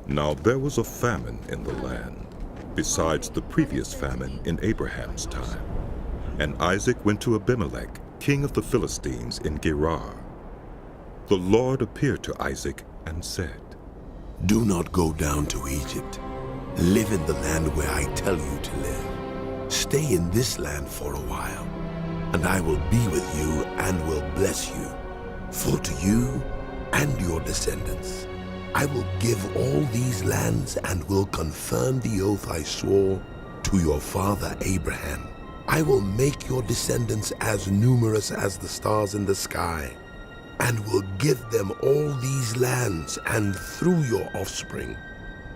Now there was a famine in the land, besides the previous famine in Abraham's time. And Isaac went to Abimelech, king of the Philistines, in Gerar. The Lord appeared to Isaac and said, "Do not go down to Egypt. Live in the land where I tell you to live. Stay in this land for a while, and I will be with you and will bless you. For to you and your descendants I will give all these lands and will confirm the oath I swore to your father Abraham. I will make your descendants as numerous as the stars in the sky, and will give them all these lands, and through your offspring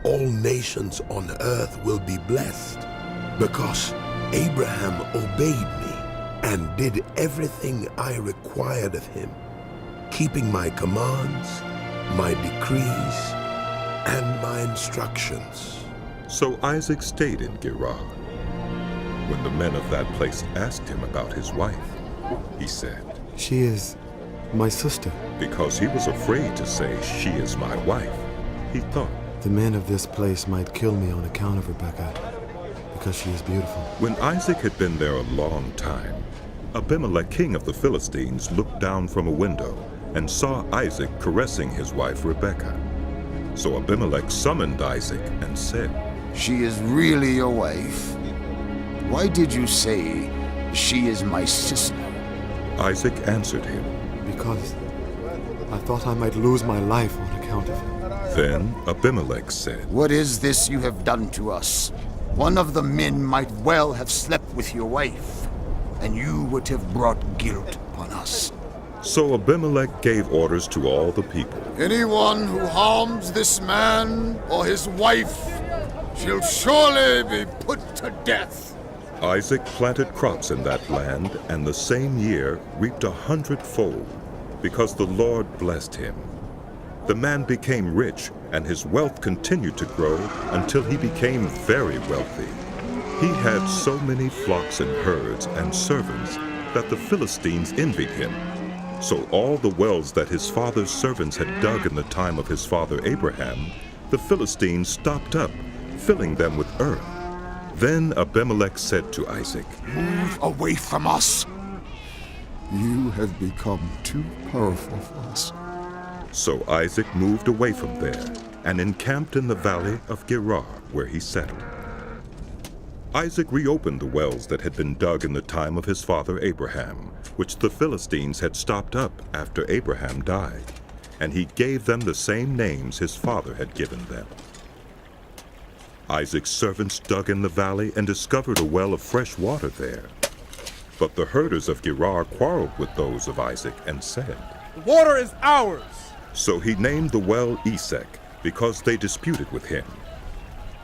all nations on earth will be blessed, because Abraham obeyed me and did everything I required of him, keeping my commands, my decrees, and my instructions." So Isaac stayed in Gerar. When the men of that place asked him about his wife, he said, "She is my sister." because he was afraid to say, "She is my wife," he thought, The men of this place might kill me on account of Rebekah, because she is beautiful. when Isaac had been there a long time, Abimelech, king of the Philistines, looked down from a window and saw Isaac caressing his wife Rebekah. So Abimelech summoned Isaac and said, She is really your wife? Why did you say, she is my sister? Isaac answered him. Because I thought I might lose my life on account of him. Then Abimelech said, What is this you have done to us? One of the men might well have slept with your wife, and you would have brought guilt upon us. So Abimelech gave orders to all the people. Anyone who harms this man or his wife shall surely be put to death. Isaac planted crops in that land, and the same year reaped 100-fold, because the Lord blessed him. The man became rich, and his wealth continued to grow until he became very wealthy. He had so many flocks and herds and servants that the Philistines envied him. So all the wells that his father's servants had dug in the time of his father Abraham, the Philistines stopped up, filling them with earth. Then Abimelech said to Isaac, Move away from us. You have become too powerful for us. So Isaac moved away from there and encamped in the valley of Gerar, where he settled. Isaac reopened the wells that had been dug in the time of his father Abraham, which the Philistines had stopped up after Abraham died, and he gave them the same names his father had given them. Isaac's servants dug in the valley and discovered a well of fresh water there. But the herders of Gerar quarreled with those of Isaac and said, The water is ours! So he named the well Esek, because they disputed with him.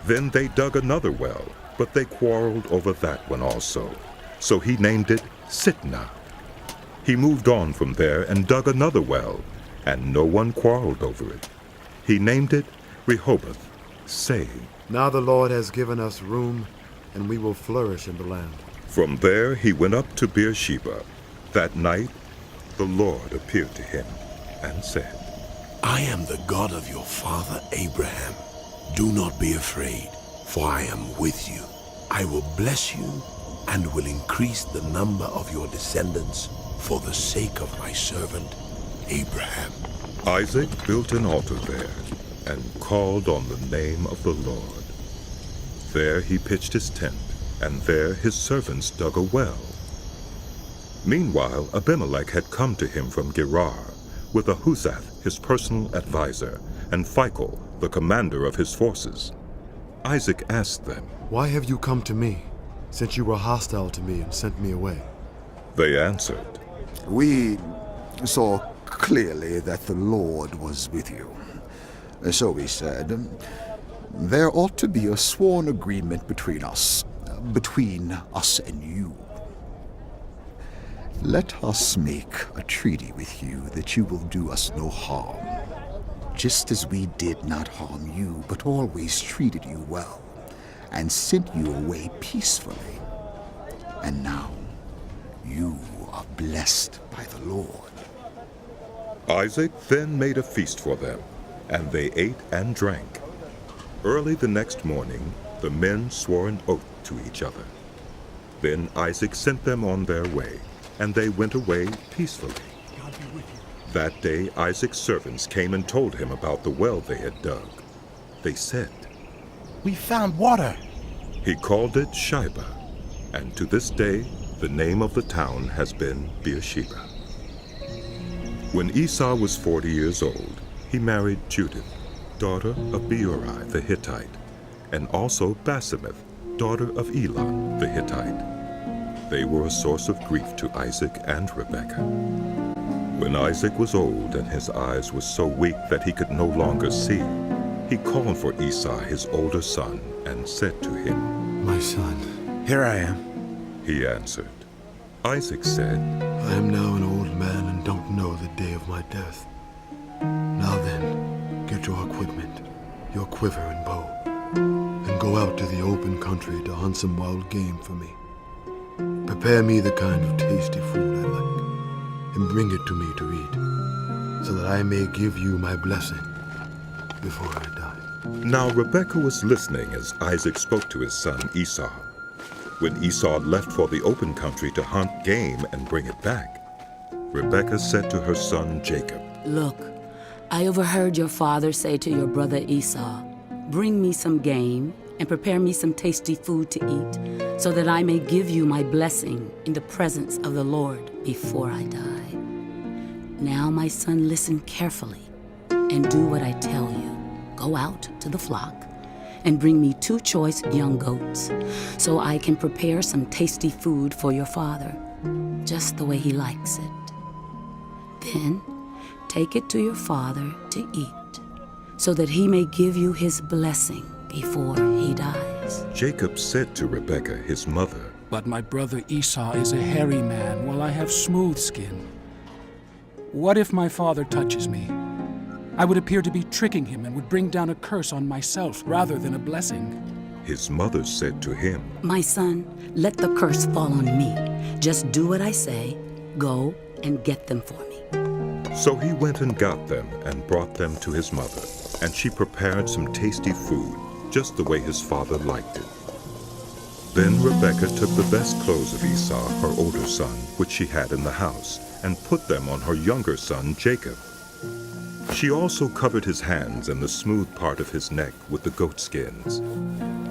Then they dug another well, but they quarreled over that one also. So he named it Sitnah. He moved on from there and dug another well, and no one quarreled over it. He named it Rehoboth, saying, Now the Lord has given us room, and we will flourish in the land. From there he went up to Beersheba. That night the Lord appeared to him and said, I am the God of your father Abraham. Do not be afraid, for I am with you. I will bless you and will increase the number of your descendants for the sake of my servant Abraham. Isaac built an altar there and called on the name of the Lord. There he pitched his tent, and there his servants dug a well. Meanwhile, Abimelech had come to him from Gerar, with Ahuzath, his personal advisor, and Phicol, the commander of his forces. Isaac asked them, Why have you come to me, since you were hostile to me and sent me away? They answered, We saw clearly that the Lord was with you. So we said, there ought to be a sworn agreement between us and you. Let us make a treaty with you that you will do us no harm, just as we did not harm you, but always treated you well, and sent you away peacefully. And now you are blessed by the Lord. Isaac then made a feast for them, and they ate and drank. Early the next morning, the men swore an oath to each other. Then Isaac sent them on their way, and they went away peacefully. That day Isaac's servants came and told him about the well they had dug. They said, We found water. He called it Shibah, and to this day the name of the town has been Beersheba. When Esau was 40 years old, he married Judith, daughter of Beuri the Hittite, and also Basemath, daughter of Elon the Hittite. They were a source of grief to Isaac and Rebekah. When Isaac was old and his eyes were so weak that he could no longer see, he called for Esau, his older son, and said to him, My son, Here I am. He answered. Isaac said, I am now an old man and don't know the day of my death. Now then, get your equipment, your quiver and bow, and go out to the open country to hunt some wild game for me. Prepare me the kind of tasty food I like, and bring it to me to eat, so that I may give you my blessing before I die. Now Rebekah was listening as Isaac spoke to his son Esau. When Esau left for the open country to hunt game and bring it back, Rebekah said to her son Jacob, Look, I overheard your father say to your brother Esau, Bring me some game and prepare me some tasty food to eat, so that I may give you my blessing in the presence of the Lord before I die. Now, my son, listen carefully and do what I tell you. Go out to the flock and bring me 2 choice young goats, so I can prepare some tasty food for your father, just the way he likes it. Then take it to your father to eat, so that he may give you his blessing before he dies. Jacob said to Rebekah, his mother, But my brother Esau is a hairy man, while I have smooth skin. What if my father touches me? I would appear to be tricking him and would bring down a curse on myself rather than a blessing. His mother said to him, My son, let the curse fall on me. Just do what I say. Go and get them for me. So he went and got them and brought them to his mother, and she prepared some tasty food, just the way his father liked it. Then Rebekah took the best clothes of Esau, her older son, which she had in the house, and put them on her younger son Jacob. She also covered his hands and the smooth part of his neck with the goat skins.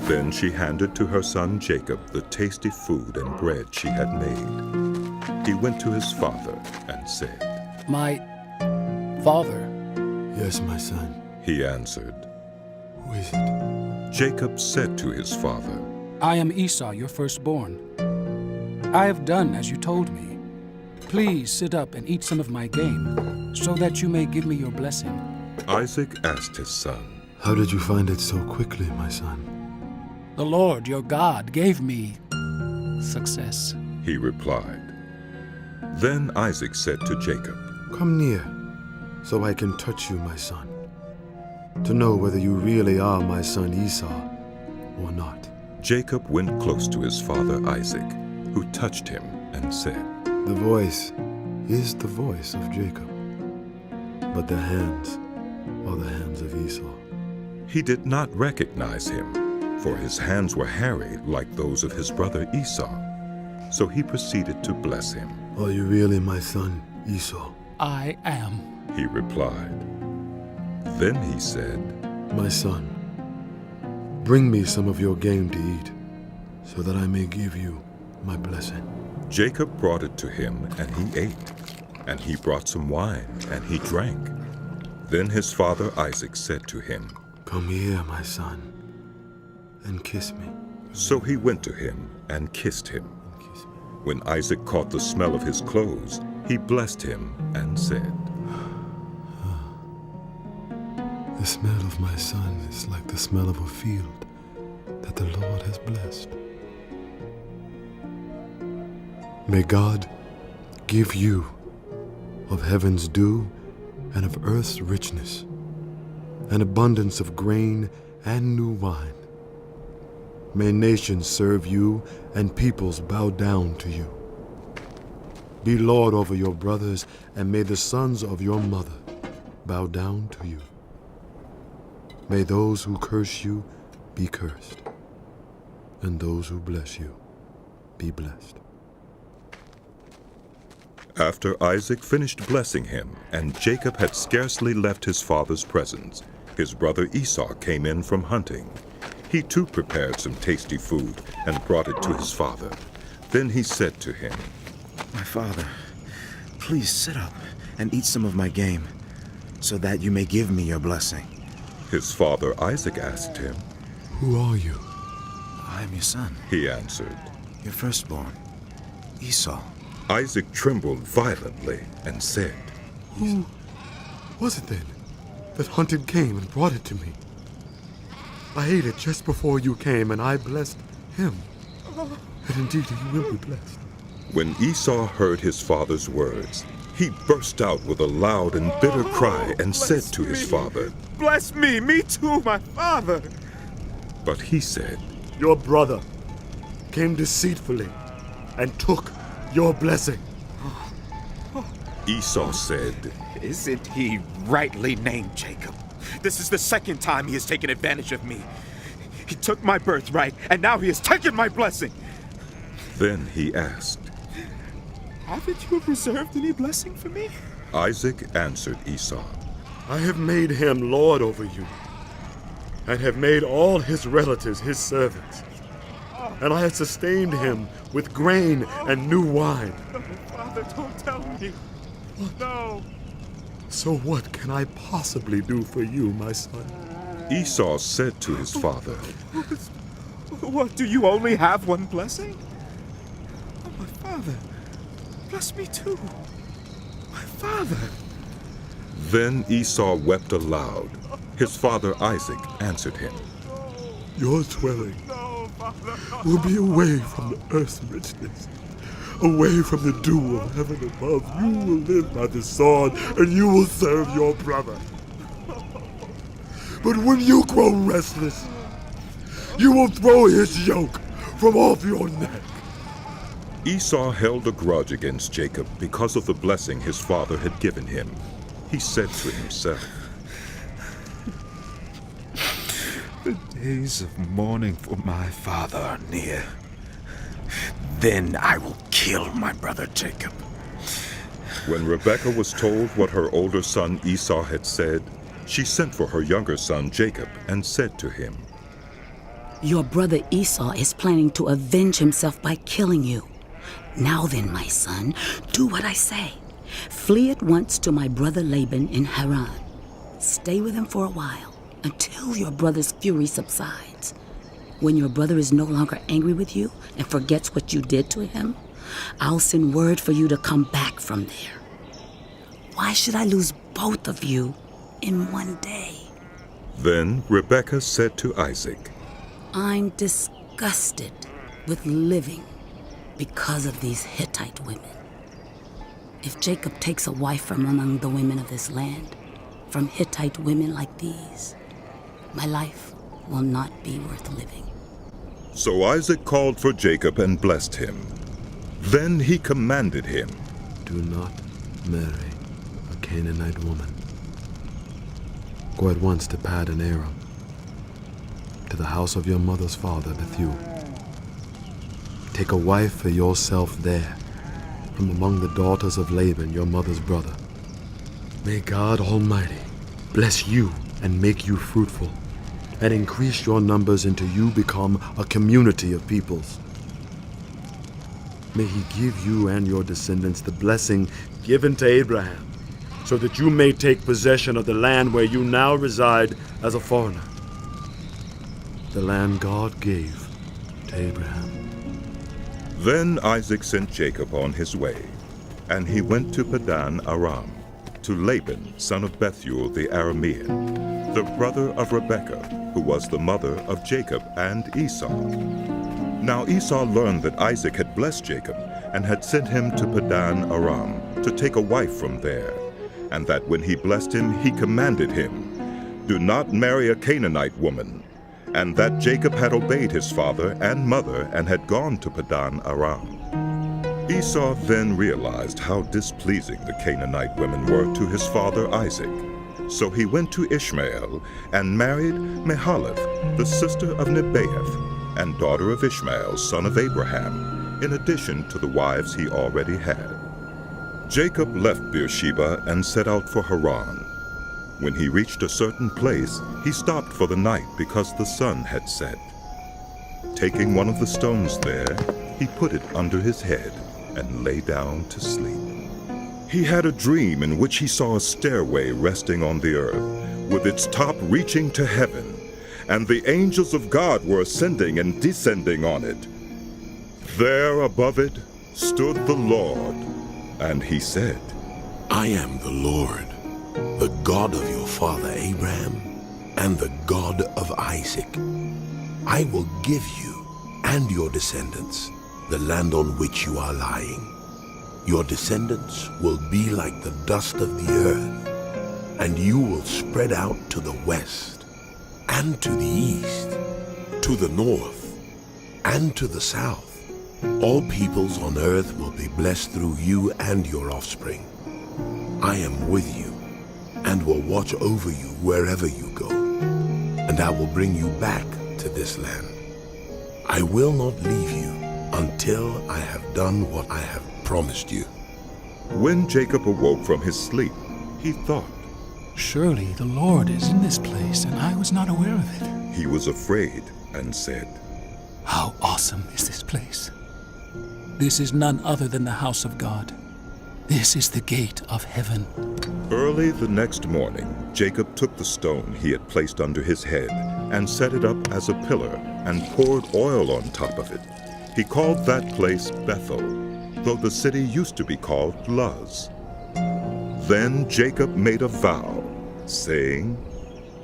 Then she handed to her son Jacob the tasty food and bread she had made. He went to his father and said, My father. Yes, my son. He answered. Who is it? Jacob said to his father, I am Esau, your firstborn. I have done as you told me. Please sit up and eat some of my game, so that you may give me your blessing. Isaac asked his son, How did you find it so quickly, my son? The Lord, your God, gave me success. He replied. Then Isaac said to Jacob, Come near, so I can touch you, my son, to know whether you really are my son Esau or not. Jacob went close to his father Isaac, who touched him and said, The voice is the voice of Jacob, but the hands are the hands of Esau. He did not recognize him, for his hands were hairy like those of his brother Esau. So he proceeded to bless him. Are you really my son Esau? I am. He replied. Then he said, My son, bring me some of your game to eat, so that I may give you my blessing. Jacob brought it to him, and he ate. And he brought some wine, and he drank. Then his father Isaac said to him, Come here, my son, and kiss me. So he went to him and kissed him. When Isaac caught the smell of his clothes, he blessed him and said, The smell of my son is like the smell of a field that the Lord has blessed. May God give you of heaven's dew and of earth's richness, an abundance of grain and new wine. May nations serve you and peoples bow down to you. Be Lord over your brothers, and may the sons of your mother bow down to you. May those who curse you be cursed, and those who bless you be blessed. After Isaac finished blessing him, and Jacob had scarcely left his father's presence, his brother Esau came in from hunting. He too prepared some tasty food and brought it to his father. Then he said to him, My father, please sit up and eat some of my game, so that you may give me your blessing. His father Isaac asked him. Who are you? I am your son, He answered. your firstborn, Esau. Isaac trembled violently and said, Who was it then that hunted game and brought it to me? I ate it just before you came, and I blessed him. And indeed you will be blessed. When Esau heard his father's words, he burst out with a loud and bitter cry and said to his father, Bless me, me too, my father. But he said, Your brother came deceitfully and took your blessing. Esau said, Isn't he rightly named Jacob? This is the second time he has taken advantage of me. He took my birthright, and now he has taken my blessing. Then he asked. Haven't you reserved any blessing for me? Isaac answered Esau, I have made him lord over you, and have made all his relatives his servants. And I have sustained him with grain and new wine. No, Father, don't tell me. No. So what can I possibly do for you, my son? Esau said to his father, What, do you only have one blessing? Oh, my father, bless me too. My father. Then Esau wept aloud. His father Isaac answered him, Your dwelling will be away from the earth's richness, away from the dew of heaven above. You will live by the sword, and you will serve your brother. But when you grow restless, you will throw his yoke from off your neck. Esau held a grudge against Jacob because of the blessing his father had given him. He said to himself, The days of mourning for my father are near. Then I will kill my brother Jacob. When Rebekah was told what her older son Esau had said, she sent for her younger son Jacob and said to him, Your brother Esau is planning to avenge himself by killing you. Now then, my son, do what I say. Flee at once to my brother Laban in Haran. Stay with him for a while until your brother's fury subsides. When your brother is no longer angry with you and forgets what you did to him, I'll send word for you to come back from there. Why should I lose both of you in one day? Then Rebekah said to Isaac, I'm disgusted with living because of these Hittite women. If Jacob takes a wife from among the women of this land, from Hittite women like these, my life will not be worth living. So Isaac called for Jacob and blessed him. Then he commanded him, Do not marry a Canaanite woman. Go at once to Paddan Aram, to the house of your mother's father, Bethuel. Take a wife for yourself there, from among the daughters of Laban, your mother's brother. May God Almighty bless you and make you fruitful, and increase your numbers until you become a community of peoples. May he give you and your descendants the blessing given to Abraham, so that you may take possession of the land where you now reside as a foreigner. The land God gave to Abraham. Then Isaac sent Jacob on his way, and he went to Paddan Aram, to Laban, son of Bethuel the Aramean, the brother of Rebekah, who was the mother of Jacob and Esau. Now Esau learned that Isaac had blessed Jacob and had sent him to Paddan Aram to take a wife from there, and that when he blessed him, he commanded him, Do not marry a Canaanite woman, and that Jacob had obeyed his father and mother and had gone to Paddan Aram. Esau then realized how displeasing the Canaanite women were to his father Isaac. So he went to Ishmael and married Mahalath, the sister of Nebaioth, and daughter of Ishmael, son of Abraham, in addition to the wives he already had. Jacob left Beersheba and set out for Haran. When he reached a certain place, he stopped for the night because the sun had set. Taking one of the stones there, he put it under his head and lay down to sleep. He had a dream in which he saw a stairway resting on the earth, with its top reaching to heaven, and the angels of God were ascending and descending on it. There above it stood the Lord, and he said, I am the Lord, the God of your father Abraham, and the God of Isaac. I will give you and your descendants the land on which you are lying. Your descendants will be like the dust of the earth, and you will spread out to the west, and to the east, to the north, and to the south. All peoples on earth will be blessed through you and your offspring. I am with you, and will watch over you wherever you go, and I will bring you back to this land. I will not leave you until I have done what I have promised you. When Jacob awoke from his sleep, he thought. Surely the Lord is in this place, and I was not aware of it. He was afraid and said, How awesome is this place! This is none other than the house of God. This is the gate of heaven. Early the next morning, Jacob took the stone he had placed under his head and set it up as a pillar and poured oil on top of it. He called that place Bethel, though the city used to be called Luz. Then Jacob made a vow, saying,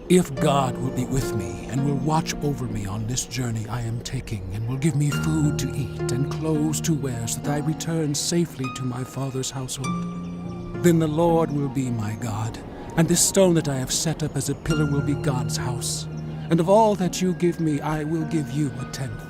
If God will be with me and will watch over me on this journey I am taking, and will give me food to eat and clothes to wear, so that I return safely to my father's household, then the Lord will be my God, and this stone that I have set up as a pillar will be God's house. And of all that you give me, I will give you a tenth.